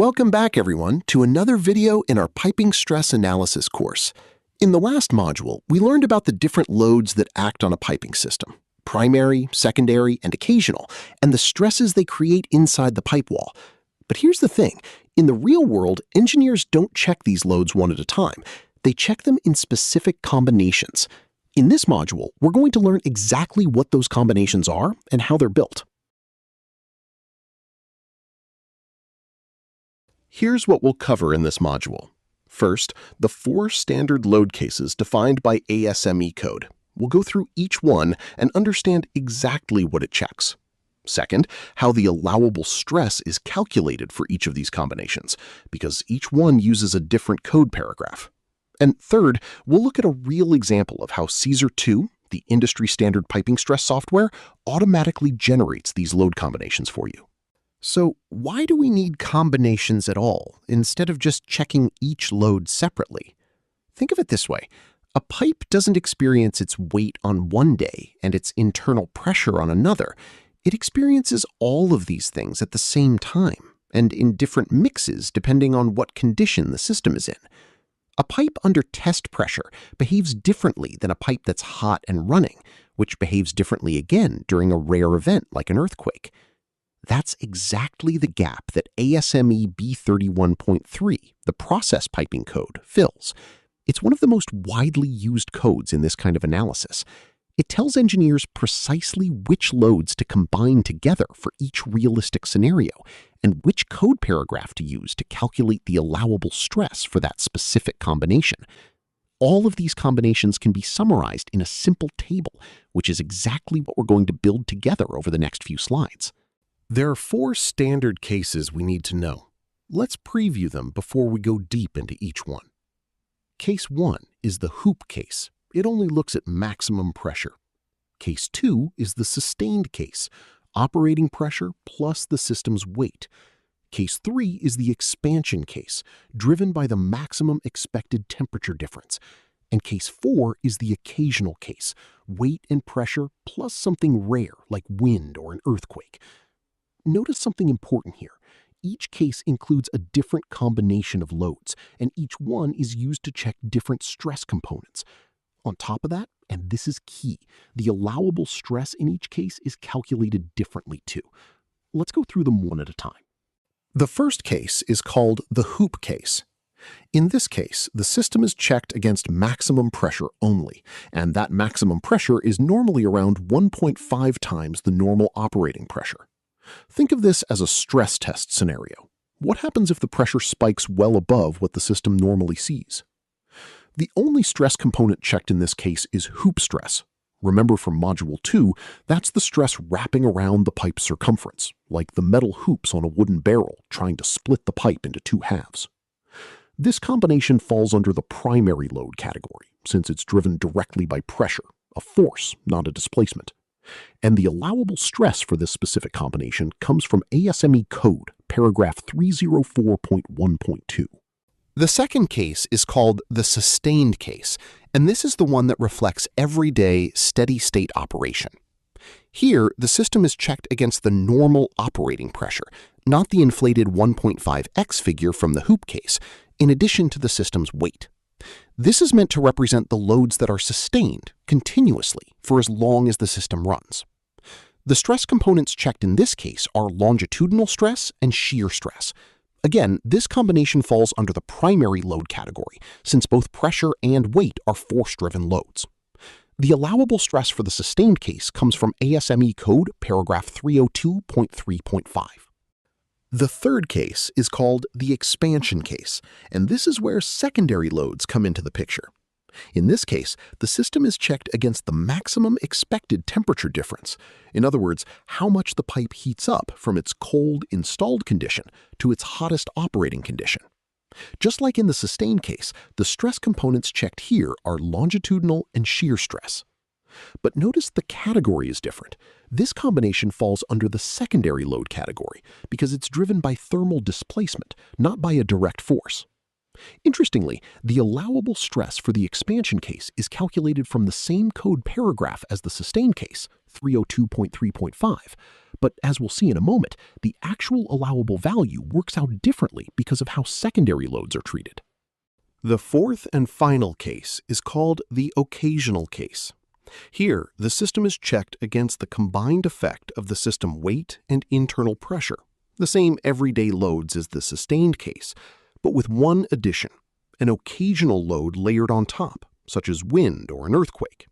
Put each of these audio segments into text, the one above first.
Welcome back, everyone, to another video in our piping stress analysis course. In the last module, we learned about the different loads that act on a piping system: primary, secondary, and occasional, and the stresses they create inside the pipe wall. But here's the thing. In the real world, engineers don't check these loads one at a time. They check them in specific combinations. In this module, we're going to learn exactly what those combinations are and how they're built. Here's what we'll cover in this module. First, the 4 standard load cases defined by ASME code. We'll go through each one and understand exactly what it checks. Second, how the allowable stress is calculated for each of these combinations, because each one uses a different code paragraph. And third, we'll look at a real example of how Caesar 2, the industry standard piping stress software, automatically generates these load combinations for you. So why do we need combinations at all, instead of just checking each load separately? Think of it this way. A pipe doesn't experience its weight on one day and its internal pressure on another. It experiences all of these things at the same time, and in different mixes depending on what condition the system is in. A pipe under test pressure behaves differently than a pipe that's hot and running, which behaves differently again during a rare event like an earthquake. That's exactly the gap that ASME B31.3, the process piping code, fills. It's one of the most widely used codes in this kind of analysis. It tells engineers precisely which loads to combine together for each realistic scenario and which code paragraph to use to calculate the allowable stress for that specific combination. All of these combinations can be summarized in a simple table, which is exactly what we're going to build together over the next few slides. There are 4 standard cases we need to know. Let's preview them before we go deep into each one. Case 1 is the hoop case. It only looks at maximum pressure. Case 2 is the sustained case, operating pressure plus the system's weight. Case 3 is the expansion case, driven by the maximum expected temperature difference. And case 4 is the occasional case, weight and pressure plus something rare like wind or an earthquake. Notice something important here. Each case includes a different combination of loads, and each one is used to check different stress components. On top of that, and this is key, the allowable stress in each case is calculated differently too. Let's go through them one at a time. The first case is called the hoop case. In this case, the system is checked against maximum pressure only, and that maximum pressure is normally around 1.5 times the normal operating pressure. Think of this as a stress test scenario. What happens if the pressure spikes well above what the system normally sees? The only stress component checked in this case is hoop stress. Remember from Module 2, that's the stress wrapping around the pipe's circumference, like the metal hoops on a wooden barrel trying to split the pipe into 2 halves. This combination falls under the primary load category, since it's driven directly by pressure, a force, not a displacement. And the allowable stress for this specific combination comes from ASME code, paragraph 304.1.2. The second case is called the sustained case, and this is the one that reflects everyday, steady-state operation. Here, the system is checked against the normal operating pressure, not the inflated 1.5x figure from the hoop case, in addition to the system's weight. This is meant to represent the loads that are sustained continuously for as long as the system runs. The stress components checked in this case are longitudinal stress and shear stress. Again, this combination falls under the primary load category, since both pressure and weight are force-driven loads. The allowable stress for the sustained case comes from ASME code paragraph 302.3.5. The third case is called the expansion case, and this is where secondary loads come into the picture. In this case, the system is checked against the maximum expected temperature difference. In other words, how much the pipe heats up from its cold installed condition to its hottest operating condition. Just like in the sustained case, the stress components checked here are longitudinal and shear stress. But notice the category is different. This combination falls under the secondary load category because it's driven by thermal displacement, not by a direct force. Interestingly, the allowable stress for the expansion case is calculated from the same code paragraph as the sustained case, 302.3.5, But as we'll see in a moment, the actual allowable value works out differently because of how secondary loads are treated. The fourth and final case is called the occasional case. Here, the system is checked against the combined effect of the system weight and internal pressure, the same everyday loads as the sustained case, but with one addition, an occasional load layered on top, such as wind or an earthquake.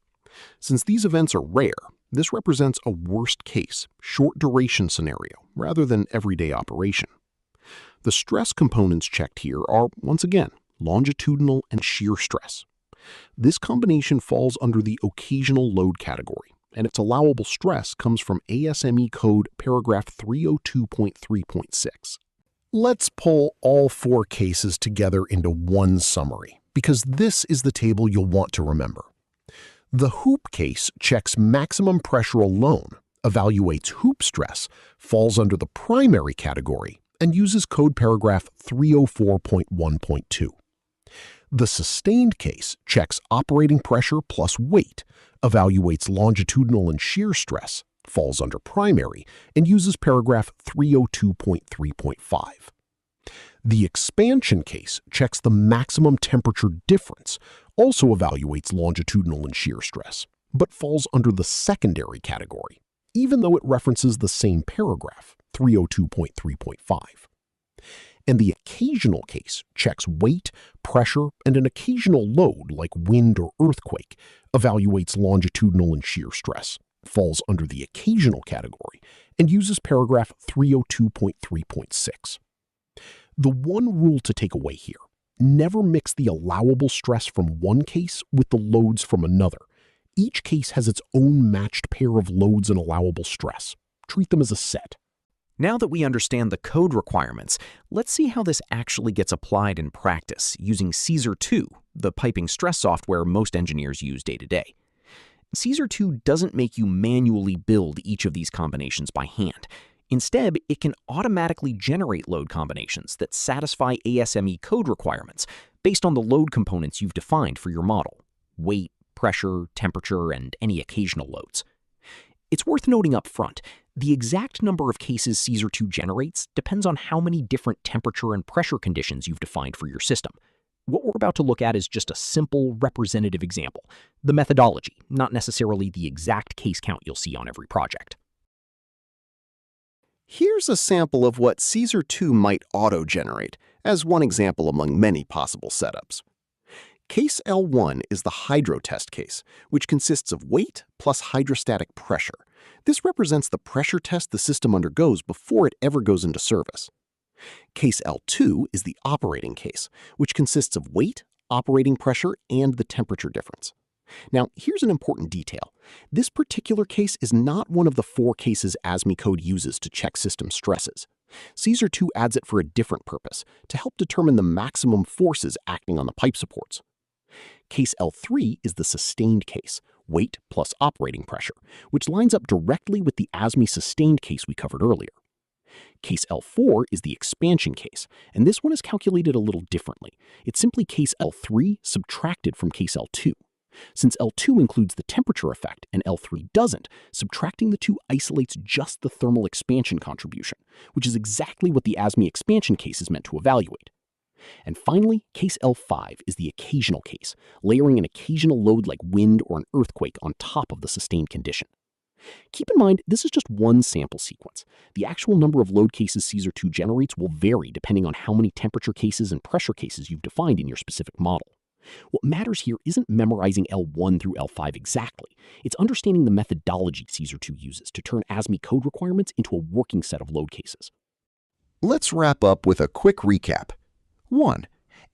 Since these events are rare, this represents a worst-case, short-duration scenario rather than everyday operation. The stress components checked here are, once again, longitudinal and shear stress. This combination falls under the occasional load category, and its allowable stress comes from ASME code paragraph 302.3.6. Let's pull all four cases together into one summary, because this is the table you'll want to remember. The hoop case checks maximum pressure alone, evaluates hoop stress, falls under the primary category, and uses code paragraph 304.1.2. The sustained case checks operating pressure plus weight, evaluates longitudinal and shear stress, falls under primary, and uses paragraph 302.3.5. The expansion case checks the maximum temperature difference, also evaluates longitudinal and shear stress, but falls under the secondary category, even though it references the same paragraph, 302.3.5. And the occasional case checks weight, pressure, and an occasional load like wind or earthquake, evaluates longitudinal and shear stress, falls under the occasional category, and uses paragraph 302.3.6. The one rule to take away here: never mix the allowable stress from one case with the loads from another. Each case has its own matched pair of loads and allowable stress. Treat them as a set. Now that we understand the code requirements, let's see how this actually gets applied in practice using Caesar 2, the piping stress software most engineers use day to day. Caesar 2 doesn't make you manually build each of these combinations by hand. Instead, it can automatically generate load combinations that satisfy ASME code requirements based on the load components you've defined for your model: weight, pressure, temperature, and any occasional loads. It's worth noting up front, the exact number of cases Caesar 2 generates depends on how many different temperature and pressure conditions you've defined for your system. What we're about to look at is just a simple representative example, the methodology, not necessarily the exact case count you'll see on every project. Here's a sample of what Caesar 2 might auto-generate, as one example among many possible setups. Case L1 is the hydro test case, which consists of weight plus hydrostatic pressure. This represents the pressure test the system undergoes before it ever goes into service. Case L2 is the operating case, which consists of weight, operating pressure, and the temperature difference. Now, here's an important detail. This particular case is not one of the four cases ASME code uses to check system stresses. Caesar 2 adds it for a different purpose, to help determine the maximum forces acting on the pipe supports. Case L3 is the sustained case, weight plus operating pressure, which lines up directly with the ASME sustained case we covered earlier. Case L4 is the expansion case, and this one is calculated a little differently. It's simply case L3 subtracted from case L2. Since L2 includes the temperature effect and L3 doesn't, subtracting the two isolates just the thermal expansion contribution, which is exactly what the ASME expansion case is meant to evaluate. And finally, case L5 is the occasional case, layering an occasional load like wind or an earthquake on top of the sustained condition. Keep in mind, this is just one sample sequence. The actual number of load cases Caesar 2 generates will vary depending on how many temperature cases and pressure cases you've defined in your specific model. What matters here isn't memorizing L1 through L5 exactly. It's understanding the methodology Caesar 2 uses to turn ASME code requirements into a working set of load cases. Let's wrap up with a quick recap. 1.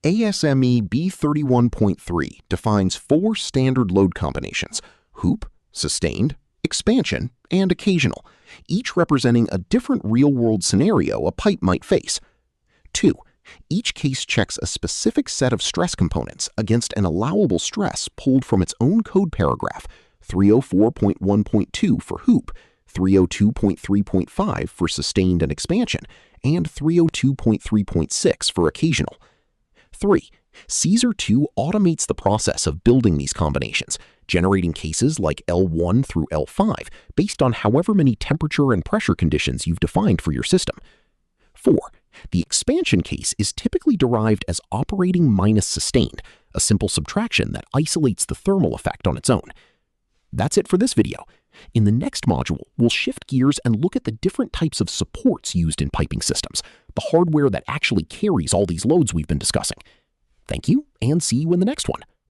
ASME B31.3 defines four standard load combinations: hoop, sustained, expansion, and occasional, each representing a different real-world scenario a pipe might face. 2. Each case checks a specific set of stress components against an allowable stress pulled from its own code paragraph, 304.1.2 for hoop, 302.3.5 for sustained and expansion, and 302.3.6 for occasional. 3. Caesar 2 automates the process of building these combinations, generating cases like L1 through L5 based on however many temperature and pressure conditions you've defined for your system. 4. The expansion case is typically derived as operating minus sustained, a simple subtraction that isolates the thermal effect on its own. That's it for this video. In the next module, we'll shift gears and look at the different types of supports used in piping systems, the hardware that actually carries all these loads we've been discussing. Thank you, and see you in the next one.